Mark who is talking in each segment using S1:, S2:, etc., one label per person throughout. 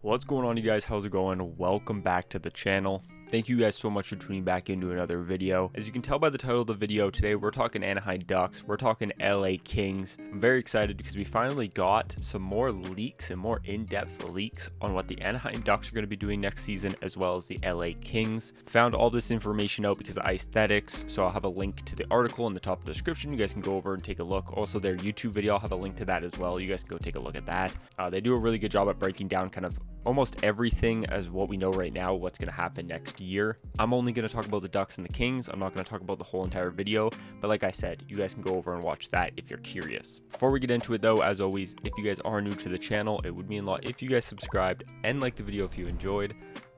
S1: What's going on, you guys? How's it going? Welcome back to the channel. Thank you guys so much for tuning back into another video. As you can tell by the title of the video, today we're talking Anaheim Ducks, we're talking LA Kings. I'm very excited because we finally got some more leaks and more in-depth leaks on what the Anaheim Ducks are going to be doing next season, as well as the LA Kings. Found all this information out because of Icethetics, so I'll have a link to the article in the top of the description. You guys can go over and take a look. Also, their YouTube video, I'll have a link to that as well. You guys can go take a look at that. They do a really good job at breaking down kind of almost everything as what we know right now, what's going to happen next year. I'm only going to talk about the Ducks and the Kings. I'm not going to talk about the whole entire video, but like I said, you guys can go over and watch that if you're curious. Before we get into it though, as always, if you guys are new to the channel, it would mean a lot if you guys subscribed and liked the video if you enjoyed.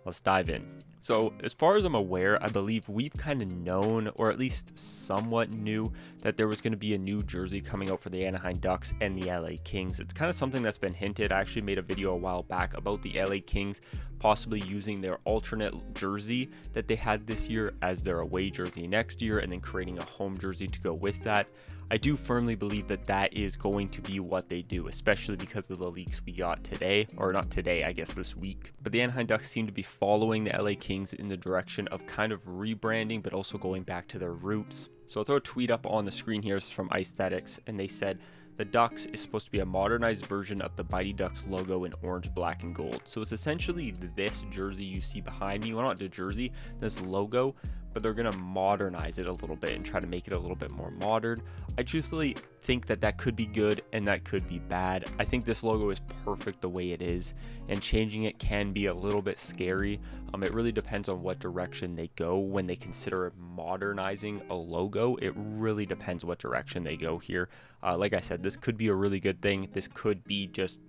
S1: Let's dive in. So as far as I'm aware, I believe we've kind of known, or at least somewhat knew, that there was going to be a new jersey coming out for the Anaheim Ducks and the LA Kings. It's kind of something that's been hinted. I actually made a video a while back about the LA Kings possibly using their alternate jersey that they had this year as their away jersey next year, and then creating a home jersey to go with that. I do firmly believe that that is going to be what they do, especially because of the leaks we got today, or not today, I guess this week. But the Anaheim Ducks seem to be following the LA Kings in the direction of kind of rebranding, but also going back to their roots. So I'll throw a tweet up on the screen here. It's from Icethetics, and they said, "The Ducks is supposed to be a modernized version of the Mighty Ducks logo in orange, black, and gold." So it's essentially this jersey you see behind me. Well, not the jersey, this logo, but they're going to modernize it a little bit and try to make it a little bit more modern. I truthfully think that that could be good and that could be bad. I think this logo is perfect the way it is, and changing it can be a little bit scary. It really depends on what direction they go when they consider modernizing a logo. It really depends what direction they go here. Like I said, this could be a really good thing. This could be just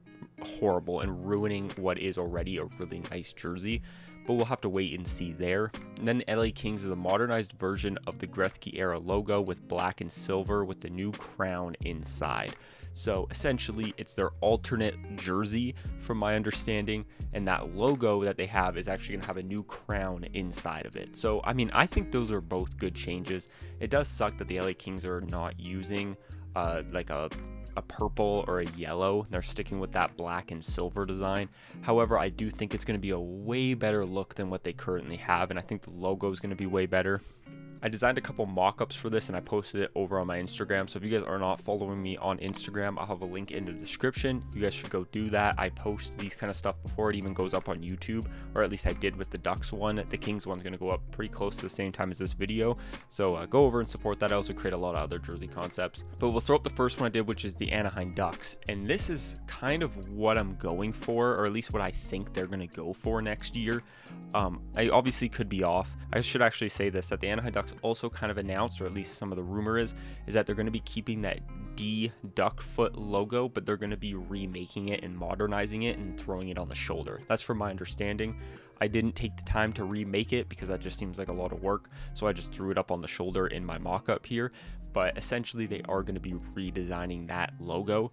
S1: horrible and ruining what is already a really nice jersey, but we'll have to wait and see there. And then LA Kings is a modernized version of the Gretzky era logo with black and silver with the new crown inside. So essentially it's their alternate jersey from my understanding, and that logo that they have is actually going to have a new crown inside of it. So I mean, I think those are both good changes. It does suck that the LA Kings are not using like a purple or a yellow. They're sticking with that black and silver design. However, I do think it's going to be a way better look than what they currently have, and I think the logo is going to be way better. I designed a couple mock-ups for this and I posted it over on my Instagram. So if you guys are not following me on Instagram, I'll have a link in the description. You guys should go do that. I post these kind of stuff before it even goes up on YouTube, or at least I did with the Ducks one. The Kings one's going to go up pretty close to the same time as this video. So go over and support that. I also create a lot of other jersey concepts. But we'll throw up the first one I did, which is the Anaheim Ducks. And this is kind of what I'm going for, or at least what I think they're going to go for next year. I obviously could be off. I should actually say this, that the Anaheim Ducks also kind of announced, or at least some of the rumor is that they're going to be keeping that D duck foot logo, but they're going to be remaking it and modernizing it and throwing it on the shoulder. That's from my understanding. I didn't take the time to remake it because that just seems like a lot of work, so I just threw it up on the shoulder in my mock-up here. But essentially they are going to be redesigning that logo.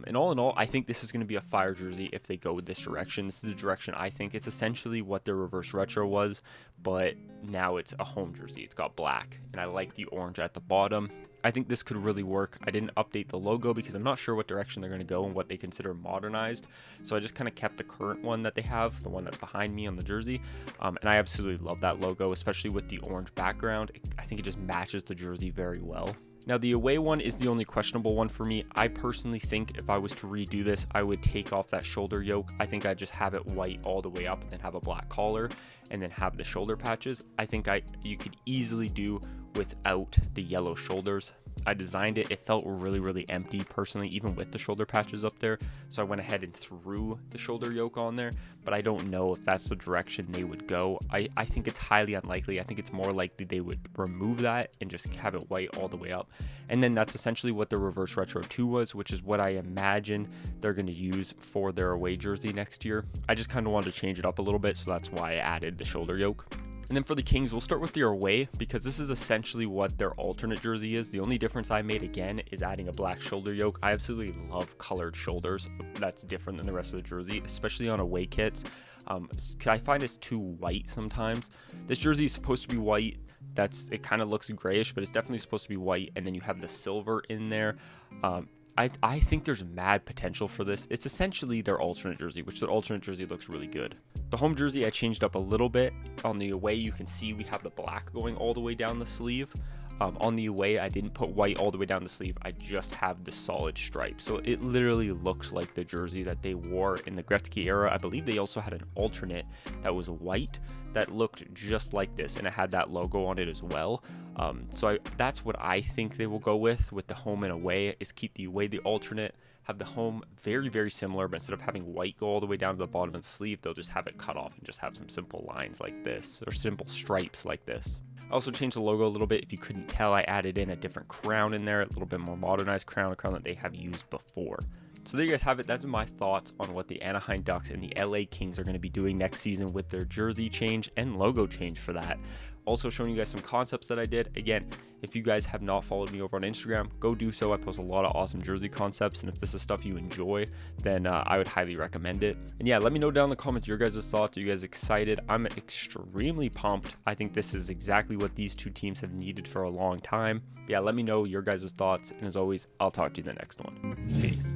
S1: And all in all, I think this is going to be a fire jersey if they go with this direction. This is the direction I think. It's essentially what their reverse retro was, but now it's a home jersey. It's got black, and I like the orange at the bottom. I think this could really work. I didn't update the logo because I'm not sure what direction they're going to go and what they consider modernized. So I just kind of kept the current one that they have, the one that's behind me on the jersey. And I absolutely love that logo, especially with the orange background. I think it just matches the jersey very well. Now the away one is the only questionable one for me. I personally think if I was to redo this, I would take off that shoulder yoke. I think I'd just have it white all the way up and then have a black collar and then have the shoulder patches. I think you could easily do without the yellow shoulders. I designed it. It felt really empty personally, even with the shoulder patches up there. So I went ahead and threw the shoulder yoke on there, but I don't know if that's the direction they would go. I think it's highly unlikely. I think it's more likely they would remove that and just have it white all the way up. And then that's essentially what the reverse retro 2 was, which is what I imagine they're going to use for their away jersey next year. I just kind of wanted to change it up a little bit, so that's why I added the shoulder yoke. And then for the Kings, we'll start with their away because this is essentially what their alternate jersey is. The only difference I made again is adding a black shoulder yoke. I absolutely love colored shoulders. That's different than the rest of the jersey, especially on away kits. I find it's too white sometimes. This jersey is supposed to be white. It kind of looks grayish, but it's definitely supposed to be white. And then you have the silver in there. I think there's mad potential for this. It's essentially their alternate jersey, which the alternate jersey looks really good. The home jersey I changed up a little bit. On the away, you can see we have the black going all the way down the sleeve. On the away, I didn't put white all the way down the sleeve. I just have the solid stripe. So it literally looks like the jersey that they wore in the Gretzky era. I believe they also had an alternate that was white that looked just like this, and it had that logo on it as well. That's what I think they will go with the home and away, is keep the away the alternate, have the home very, very similar, but instead of having white go all the way down to the bottom of the sleeve, they'll just have it cut off and just have some simple lines like this, or simple stripes like this. I also changed the logo a little bit. If you couldn't tell, I added in a different crown in there, a little bit more modernized crown, a crown that they have used before. So there you guys have it. That's my thoughts on what the Anaheim Ducks and the LA Kings are going to be doing next season with their jersey change and logo change for that. Also showing you guys some concepts that I did. Again, if you guys have not followed me over on Instagram, go do so. I post a lot of awesome jersey concepts, and if this is stuff you enjoy, then I would highly recommend it. And yeah, let me know down in the comments your guys' thoughts. Are you guys excited? I'm extremely pumped. I think this is exactly what these two teams have needed for a long time. But yeah, let me know your guys' thoughts, and as always, I'll talk to you in the next one. Peace.